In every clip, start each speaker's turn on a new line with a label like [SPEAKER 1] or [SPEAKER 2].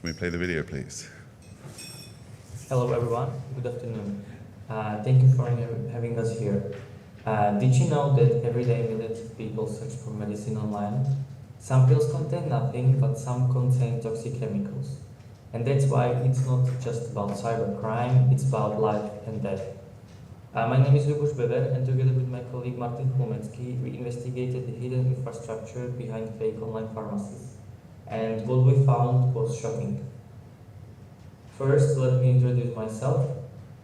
[SPEAKER 1] Can we play the video, please?
[SPEAKER 2] Hello everyone, good afternoon. Thank you for having us here. Did you know that every day millions of people search for medicine online? Some pills contain nothing, but some contain toxic chemicals. And that's why it's not just about cybercrime, it's about life and death. My name is Lubos Bever, and together with my colleague Martin Chlumecký, we investigated the hidden infrastructure behind fake online pharmacies. And what we found was shocking. First, let me introduce myself.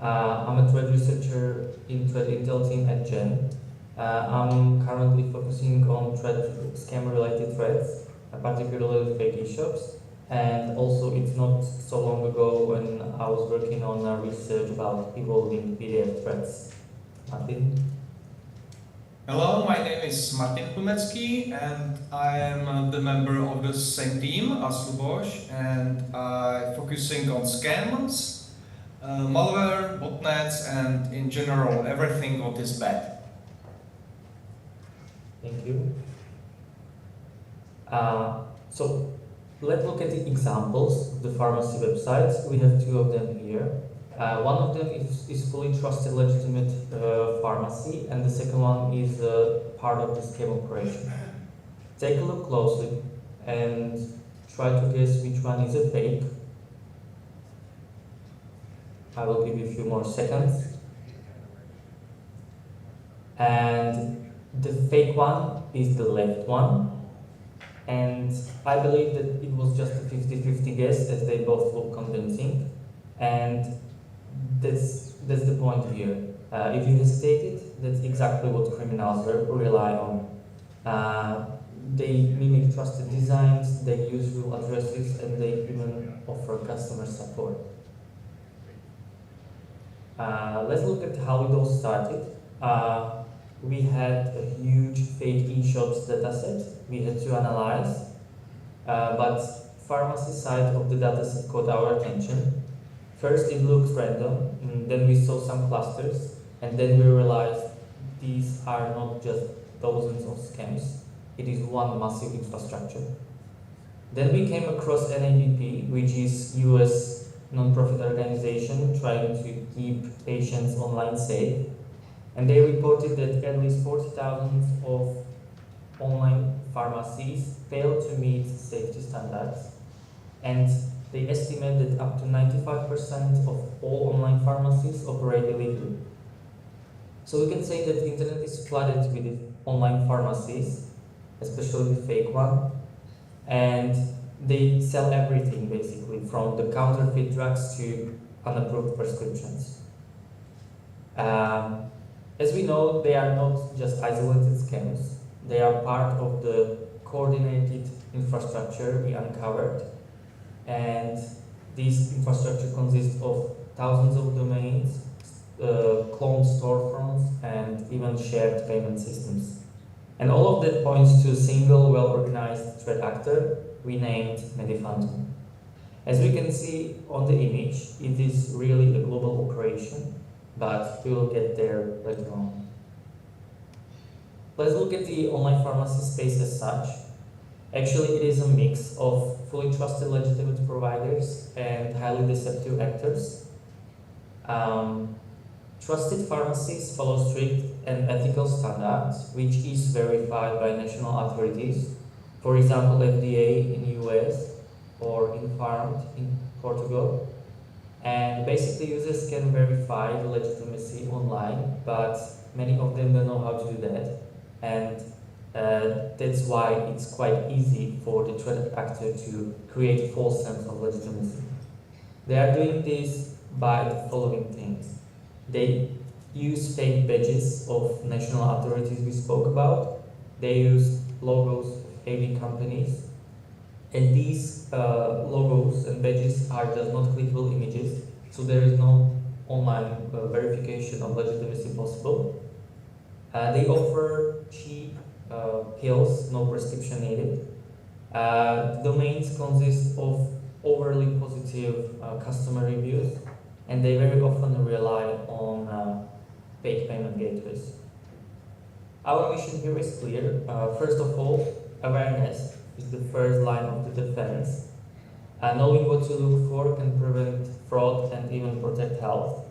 [SPEAKER 2] I'm a threat researcher in threat intel team at GEN. I'm currently focusing on scam-related threats, particularly fake e-shops. And also, it's not so long ago when I was working on research about evolving PDF threats. Martin?
[SPEAKER 3] Hello, my name is Martin Chlumecký and I am the member of the same team as Lubos, and I'm focusing on scams, malware, botnets, and in general everything what is bad.
[SPEAKER 2] Thank you. So let's look at the examples of the pharmacy websites. We have two of them here. One of them is fully trusted, legitimate pharmacy, and the second one is part of the scam operation. Take a look closely and try to guess which one is a fake. I will give you a few more seconds. And the fake one is the left one. And I believe that it was just a 50-50 guess, as they both look convincing. And that's the point here. If you hesitated, that's exactly what criminals rely on. They mimic trusted designs, they use real addresses, and they even offer customer support. Let's look at how it all started. We had a huge fake e-shops dataset we had to analyze, but pharmacy side of the dataset caught our attention. First it looked random, and then we saw some clusters, and then we realized these are not just dozens of scams, it is one massive infrastructure. Then we came across NABP, which is US non-profit organization trying to keep patients online safe, and they reported that at least 40,000 of online pharmacies failed to meet safety standards, and they estimate that up to 95% of all online pharmacies operate illegally. So we can say that the internet is flooded with online pharmacies, especially the fake one, and they sell everything basically, from the counterfeit drugs to unapproved prescriptions. As we know, they are not just isolated scams, they are part of the coordinated infrastructure we uncovered. And this infrastructure consists of thousands of domains, cloned storefronts, and even shared payment systems. And all of that points to a single well-organized threat actor we named Mediphantom. As we can see on the image, it is really a global operation, but we will get there later on. Let's look at the online pharmacy space as such. Actually, it is a mix of fully trusted legitimate providers and highly deceptive actors. Trusted pharmacies follow strict and ethical standards, which is verified by national authorities. For example, FDA in US or Infarmed in Portugal. And basically users can verify the legitimacy online, but many of them don't know how to do that. And that's why it's quite easy for the threat actor to create a false sense of legitimacy. They are doing this by the following things. They use fake badges of national authorities we spoke about. They use logos of AV companies. And these logos and badges are just not clickable images, so there is no online verification of legitimacy possible. They offer cheap pills, no prescription needed. Domains consist of overly positive customer reviews, and they very often rely on fake payment gateways. Our mission here is clear. First of all, awareness is the first line of the defense. Knowing what to look for can prevent fraud and even protect health.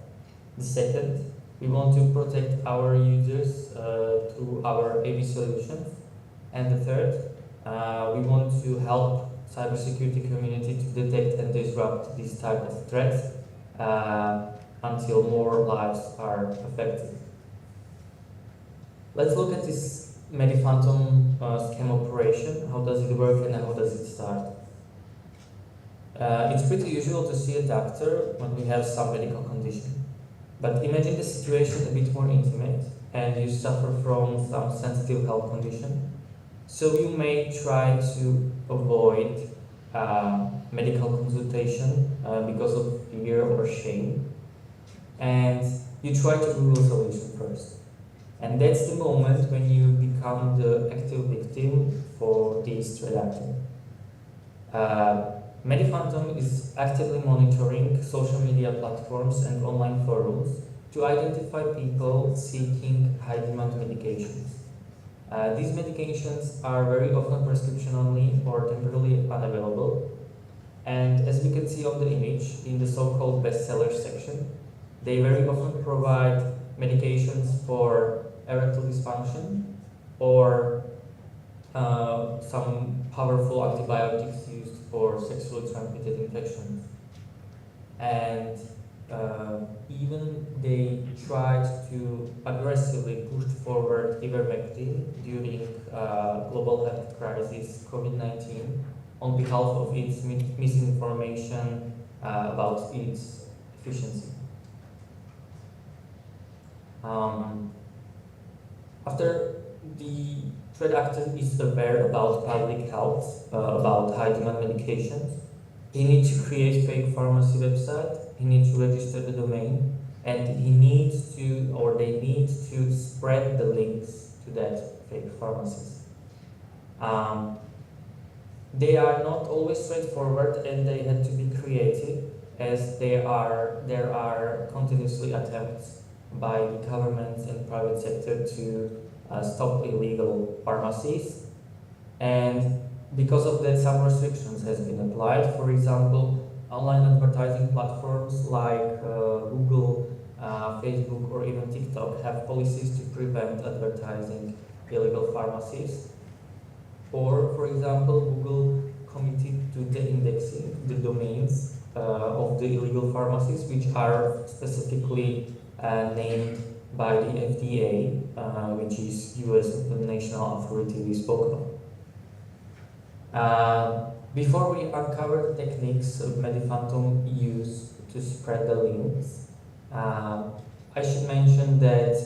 [SPEAKER 2] The second, we want to protect our users through our AV solutions. And the third, we want to help cybersecurity community to detect and disrupt these type of threats until more lives are affected. Let's look at this MediPhantom scam operation. How does it work and how does it start? It's pretty usual to see a doctor when we have some medical condition. But imagine the situation a bit more intimate and you suffer from some sensitive health condition. So you may try to avoid medical consultation because of fear or shame. And you try to Google a solution first. And that's the moment when you become the active victim for this threat actor. MediPhantom is actively monitoring social media platforms and online forums to identify people seeking high-demand medications. These medications are very often prescription-only or temporarily unavailable. And as we can see on the image, in the so-called bestseller section, they very often provide medications for erectile dysfunction or some powerful antibiotics used for sexually transmitted infections. And even they tried to aggressively push forward ivermectin during global health crisis COVID-19 on behalf of its misinformation about its efficiency. After the threat actor is aware about public health, about high-demand medications, he needs to create fake pharmacy website, he needs to register the domain, and he needs to, or they need to spread the links to that fake pharmacies. They are not always straightforward and they had to be creative, as there are continuously attempts by the government and private sector to stop illegal pharmacies, and because of that some restrictions has been applied. For example, online advertising platforms like Google, Facebook or even TikTok have policies to prevent advertising illegal pharmacies. Or for example, Google committed to de-indexing the domains of the illegal pharmacies which are specifically named by the FDA, which is US national authority we spoke of. Before we uncover the techniques of MediPhantom use to spread the links, I should mention that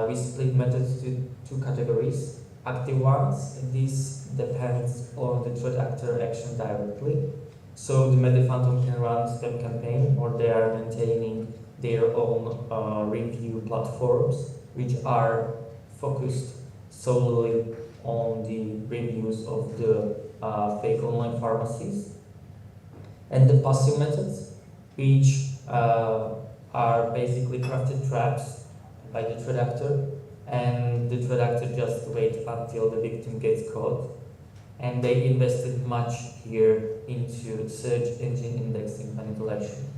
[SPEAKER 2] we split methods to two categories. Active ones, this depends on the threat actor action directly. So the MediPhantom can run spam campaign, or they are maintaining their own review platforms, which are focused solely on the reviews of the fake online pharmacies. And the passive methods, which are basically crafted traps by the threat actor, and the threat actor just waits until the victim gets caught. And they invested much here into search engine indexing manipulation.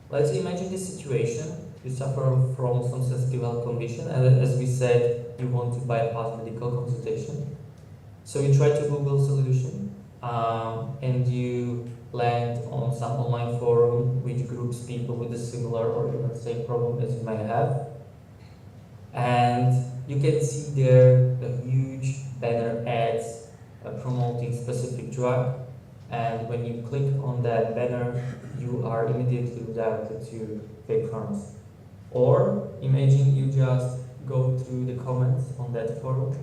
[SPEAKER 2] Let's imagine this situation. You suffer from some sensitive health condition, and as we said, you want to bypass medical consultation. So you try to Google solution, and you land on some online forum which groups people with a similar or even same problem as you may have. And you can see there a huge banner ads promoting specific drug, and when you click on that banner, you are immediately redirected to fake pharmacy. Or imagine you just go through the comments on that forum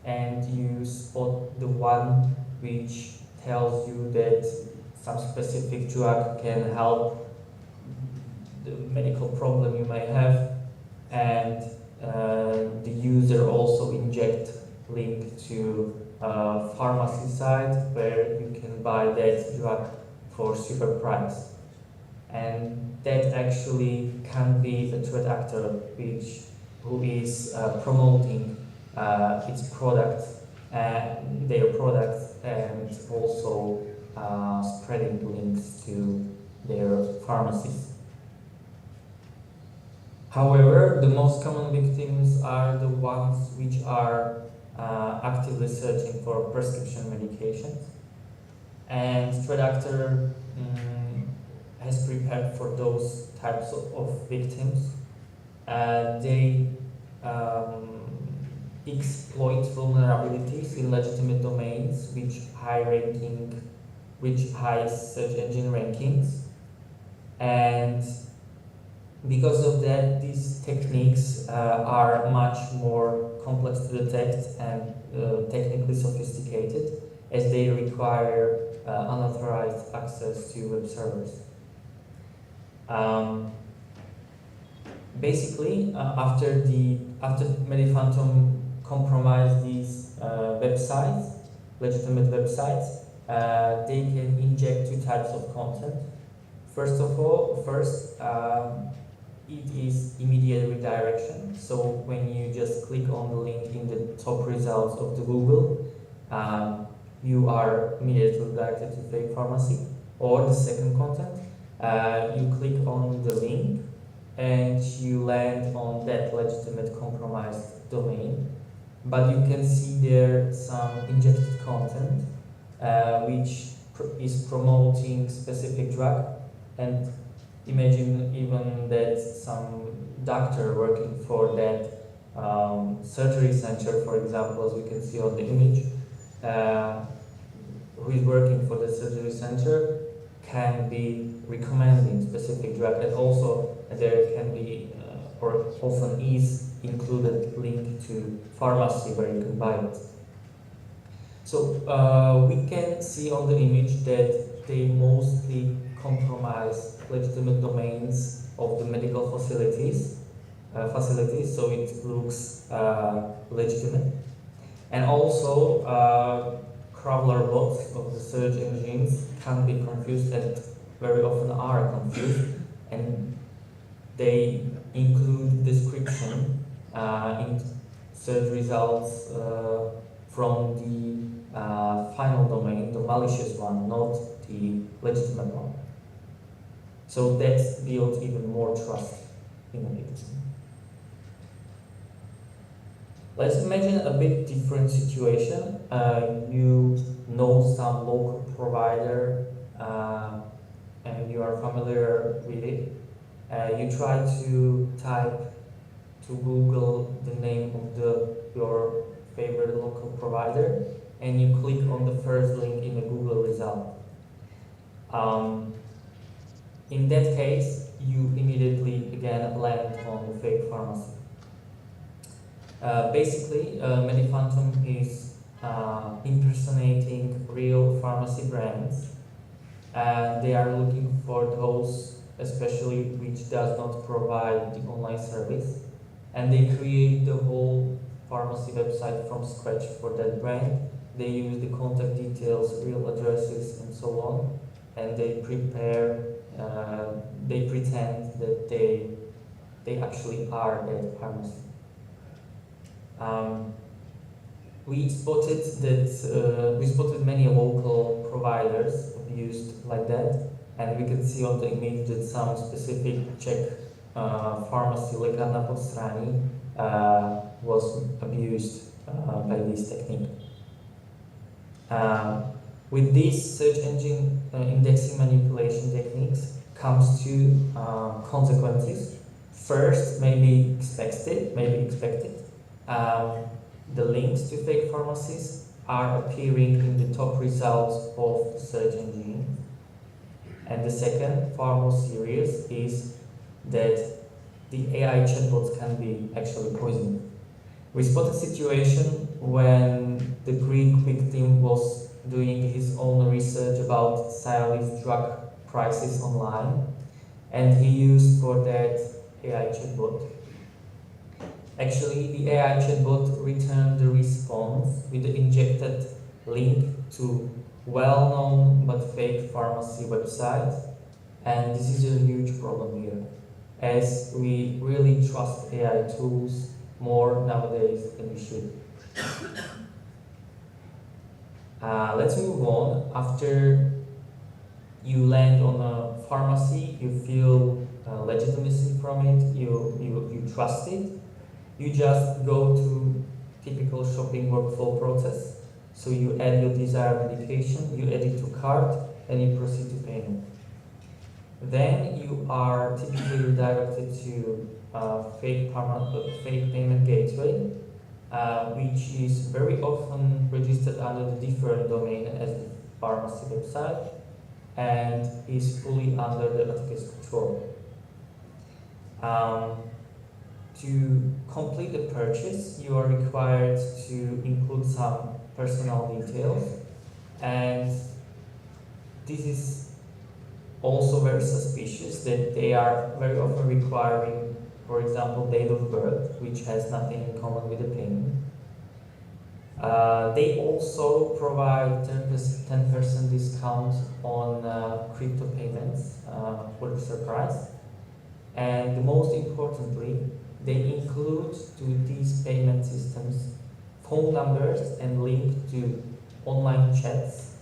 [SPEAKER 2] and you spot the one which tells you that some specific drug can help the medical problem you may have, and the user also inject link to pharmacy site where you can buy that drug for super price. And that actually can be a threat actor who is promoting its products and their products and also spreading links to their pharmacies. However, the most common victims are the ones which are actively searching for prescription medications. And threat actor has prepared for those types of victims. They exploit vulnerabilities in legitimate domains which high search engine rankings. And because of that, these techniques are much more complex to detect and technically sophisticated, as they require unauthorized access to web servers. Basically, after Mediphantom compromised these websites, legitimate websites, they can inject two types of content. First, it is immediate redirection. So when you just click on the link in the top results of the Google, you are immediately redirected to fake pharmacy. Or the second content, you click on the link and you land on that legitimate compromised domain, but you can see there some injected content which is promoting specific drug. And imagine even that some doctor working for that surgery center, for example, as we can see on the image, who is working for the surgery center can be recommending specific drug, and also there can be or often is included link to pharmacy where you can buy it. So we can see on the image that they mostly compromise legitimate domains of the medical facilities, so it looks legitimate. And also crawler bots of the search engines can be confused, and very often are confused, and they include description in search results from the final domain, the malicious one, not the legitimate one. So that builds even more trust in the victim. Let's imagine a bit different situation. You know some local provider and you are familiar with it. You try to type to Google the name of your favorite local provider, and you click on the first link in the Google result. In that case, you immediately again land on the fake pharmacy. Basically, Mediphantom is impersonating real pharmacy brands, and they are looking for those, especially which does not provide the online service, and they create the whole pharmacy website from scratch for that brand. They use the contact details, real addresses, and so on, and they pretend that they actually are that pharmacy. We spotted many local providers abused like that, and we can see on the image that some specific Czech pharmacy, Lékárna pod Strání, was abused by this technique. With these search engine indexing manipulation techniques comes to consequences. First, maybe expected. The links to fake pharmacies are appearing in the top results of the search engine. And the second, far more serious, is that the AI chatbots can be actually poisoned. We spotted a situation when the Greek victim was doing his own research about Cialis drug prices online, and he used for that AI chatbot. Actually, the AI chatbot returned the response with the injected link to well-known but fake pharmacy website, and this is a huge problem here, as we really trust AI tools more nowadays than we should. Let's move on. After you land on a pharmacy, you feel legitimacy from it, you trust it. You just go to typical shopping workflow process. So you add your desired medication, you add it to cart, and you proceed to payment. Then you are typically redirected to fake payment gateway, which is very often registered under the different domain as the pharmacy website and is fully under the attacker's control. To complete the purchase, you are required to include some personal details, and this is also very suspicious that they are very often requiring, for example, date of birth, which has nothing in common with the payment. They also provide 10% discount on crypto payments, what a surprise. And most importantly, they include to these payment systems phone numbers and link to online chats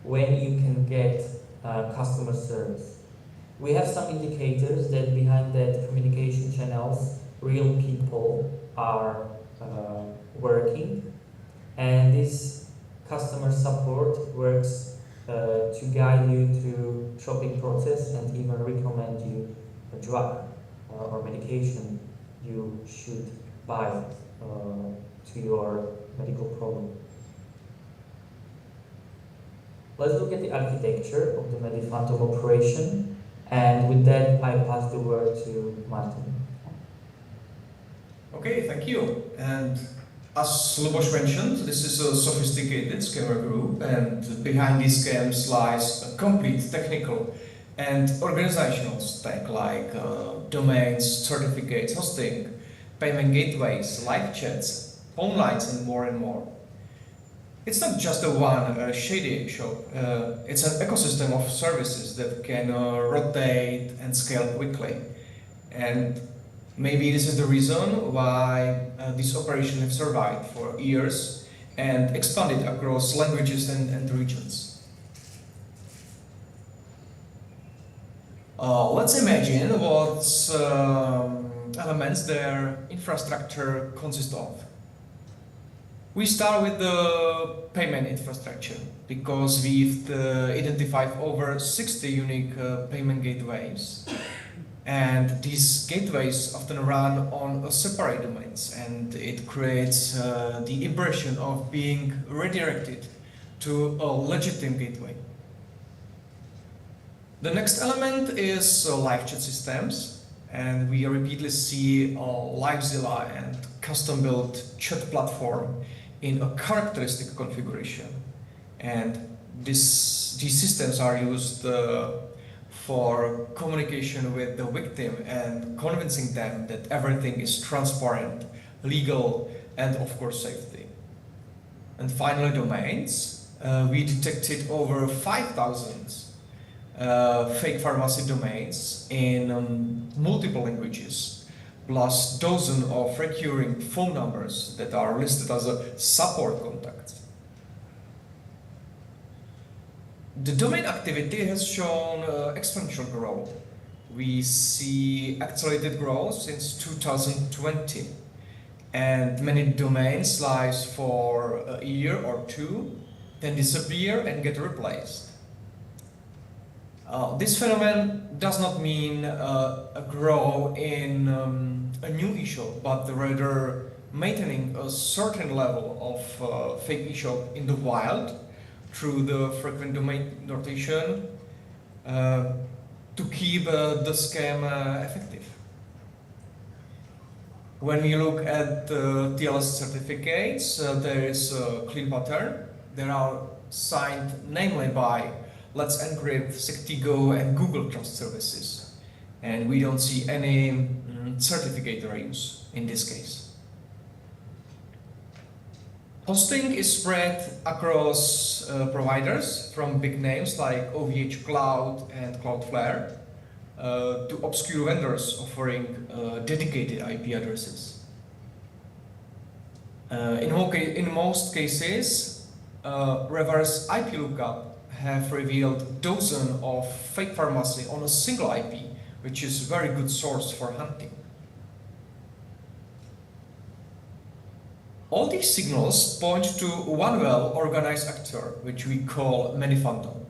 [SPEAKER 2] when you can get customer service. We have some indicators that behind that communication channels, real people are working, and this customer support works to guide you through shopping process and even recommend you a drug or medication you should buy to your medical problem. Let's look at the architecture of the MediPhantom operation, and with that I pass the word to Martin.
[SPEAKER 3] Okay, thank you. And as Lubos mentioned, this is a sophisticated scammer group, and behind these scams lies a complete technical and organizational stack like domains, certificates, hosting, payment gateways, live chats, phone lines, and more. It's not just a one shady shop, it's an ecosystem of services that can rotate and scale quickly. And maybe this is the reason why this operation has survived for years and expanded across languages and regions. Let's imagine what elements their infrastructure consists of. We start with the payment infrastructure because we've identified over 60 unique payment gateways. And these gateways often run on separate domains, and it creates the impression of being redirected to a legitimate gateway. The next element is live chat systems, and we repeatedly see LiveZilla and custom-built chat platform in a characteristic configuration. And these systems are used for communication with the victim and convincing them that everything is transparent, legal, and of course safety. And finally, domains. We detected over 5,000 fake pharmacy domains in multiple languages, plus dozens of recurring phone numbers that are listed as a support contact. The domain activity has shown exponential growth. We see accelerated growth since 2020, and many domains live for a year or two, then disappear and get replaced. This phenomenon does not mean a growth in a new issue, but rather maintaining a certain level of fake issue in the wild through the frequent domain notation to keep the scam effective. When we look at the TLS certificates, there is a clean pattern. They are signed namely by Let's Encrypt, Sectigo, and Google Trust Services. And we don't see any certificate use in this case. Hosting is spread across providers from big names like OVH Cloud and Cloudflare to obscure vendors offering dedicated IP addresses. In most cases, reverse IP lookup have revealed dozens of fake pharmacy on a single IP, which is a very good source for hunting. All these signals point to one well-organized actor, which we call Maniphantom.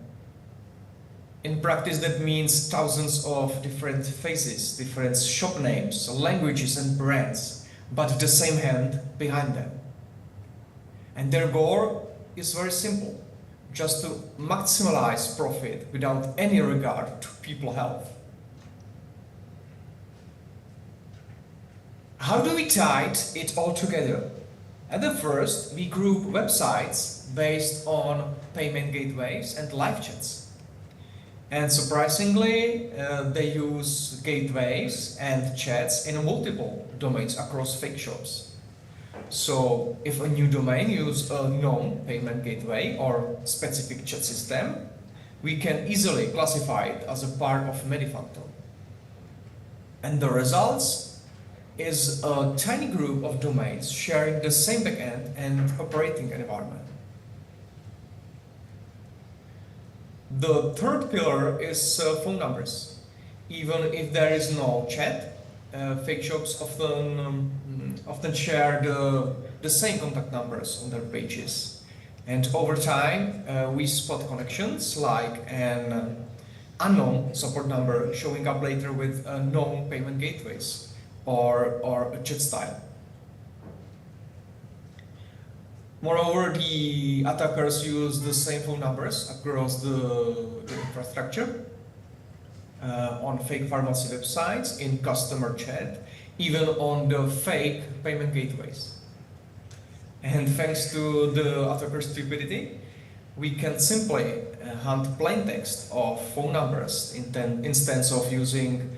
[SPEAKER 3] In practice, that means thousands of different faces, different shop names, languages and brands, but the same hand behind them. And their goal is very simple, just to maximize profit without any regard to people's health. How do we tie it all together? At the first, we group websites based on payment gateways and live chats. And surprisingly, they use gateways and chats in multiple domains across fake shops. So if a new domain uses a known payment gateway or specific chat system, we can easily classify it as a part of Maniphantom. And the results is a tiny group of domains sharing the same backend and operating environment. The third pillar is phone numbers. Even if there is no chat, fake shops often share the same contact numbers on their pages. And over time, we spot connections like an unknown support number showing up later with known payment gateways or a chat style. Moreover, the attackers use the same phone numbers across the infrastructure on fake pharmacy websites, in customer chat, even on the fake payment gateways. And thanks to the attacker's stupidity, we can simply hunt plain text of phone numbers instead of using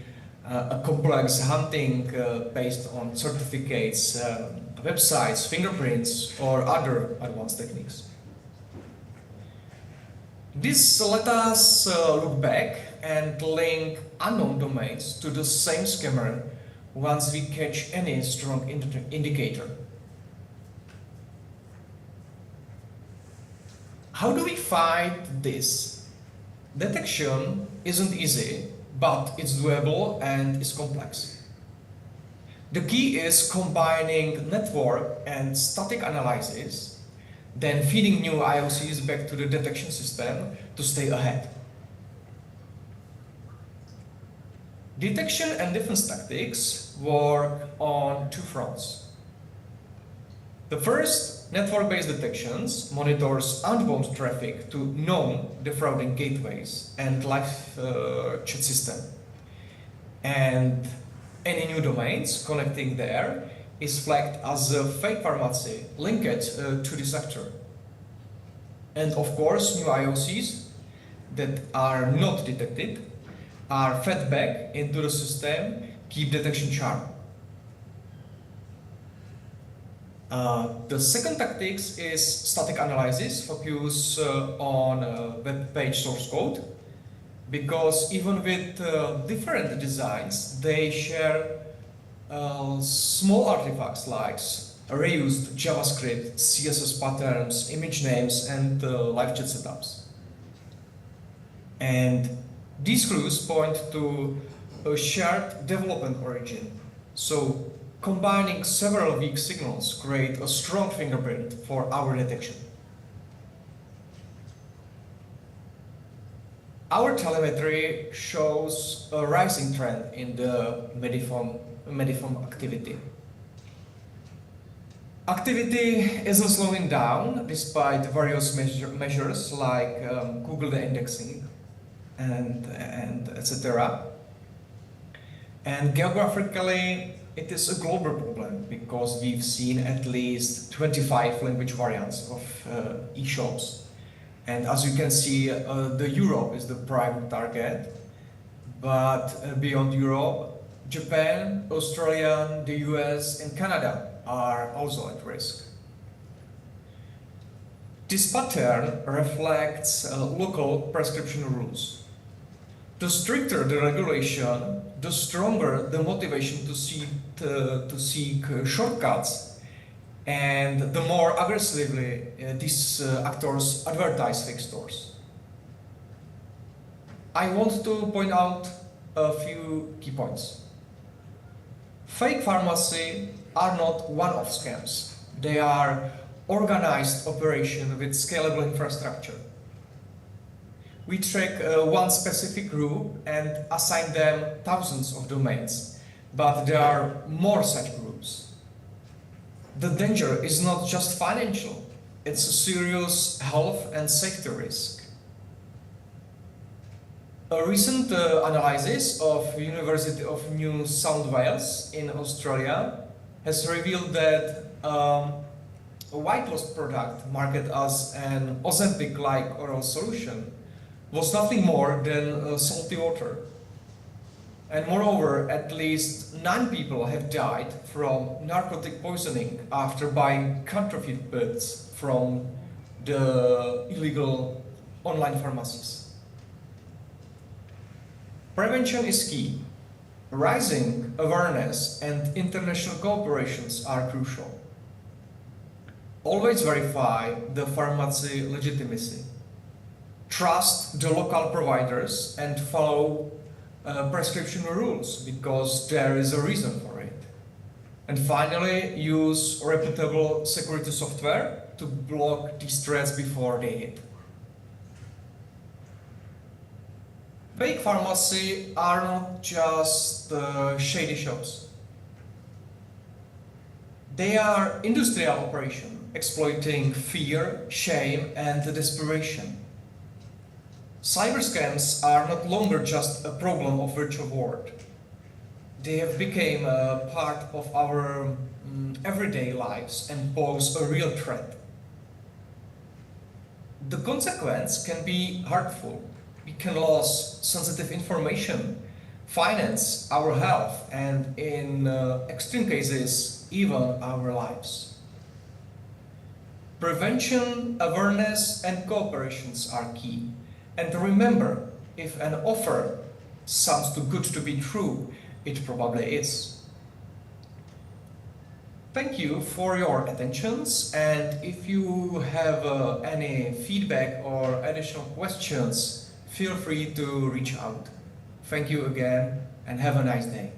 [SPEAKER 3] a complex hunting based on certificates, websites, fingerprints, or other advanced techniques. This let us look back and link unknown domains to the same scammer once we catch any strong indicator. How do we fight this? Detection isn't easy, but it's doable and it's complex. The key is combining network and static analysis, then feeding new IOCs back to the detection system to stay ahead. Detection and defense tactics work on two fronts. The first, network-based detections, monitors outbound traffic to known defrauding gateways and live chat system. And any new domains connecting there is flagged as a fake pharmacy linked to this actor. And of course, new IOCs that are not detected are fed back into the system, keep detection sharp. The second tactics is static analysis, focus on web page source code, because even with different designs, they share small artifacts like reused JavaScript, CSS patterns, image names, and live chat setups. And these clues point to a shared development origin. So combining several weak signals create a strong fingerprint for our detection. Our telemetry shows a rising trend in the Maniphantom activity. Activity isn't slowing down despite various measures like Google indexing and etc. And geographically, it is a global problem because we've seen at least 25 language variants of e-shops. And as you can see, the Europe is the prime target, but beyond Europe, Japan, Australia, the US, and Canada are also at risk. This pattern reflects local prescription rules. The stricter the regulation, the stronger the motivation to seek shortcuts and the more aggressively these actors advertise fake stores. I want to point out a few key points. Fake pharmacy are not one-off scams. They are organized operation with scalable infrastructure. We track one specific group and assign them thousands of domains, but there are more such groups. The danger is not just financial, it's a serious health and safety risk. A recent analysis of University of New South Wales in Australia has revealed that a weight loss product marketed as an Ozempic-like oral solution was nothing more than salty water. And moreover, at least 9 people have died from narcotic poisoning after buying counterfeit pills from the illegal online pharmacies. Prevention is key. Rising awareness and international cooperations are crucial. Always verify the pharmacy legitimacy. Trust the local providers and follow prescription rules because there is a reason for it. And finally, use reputable security software to block these threats before they hit. Fake pharmacy are not just shady shops. They are industrial operations exploiting fear, shame, and desperation. Cyber scams are not longer just a problem of virtual world. They have become a part of our everyday lives and pose a real threat. The consequence can be hurtful. We can lose sensitive information, finance, our health, and in extreme cases, even our lives. Prevention, awareness, and cooperations are key. And remember, if an offer sounds too good to be true, it probably is. Thank you for your attentions, and if you have any feedback or additional questions, feel free to reach out. Thank you again, and have a nice day.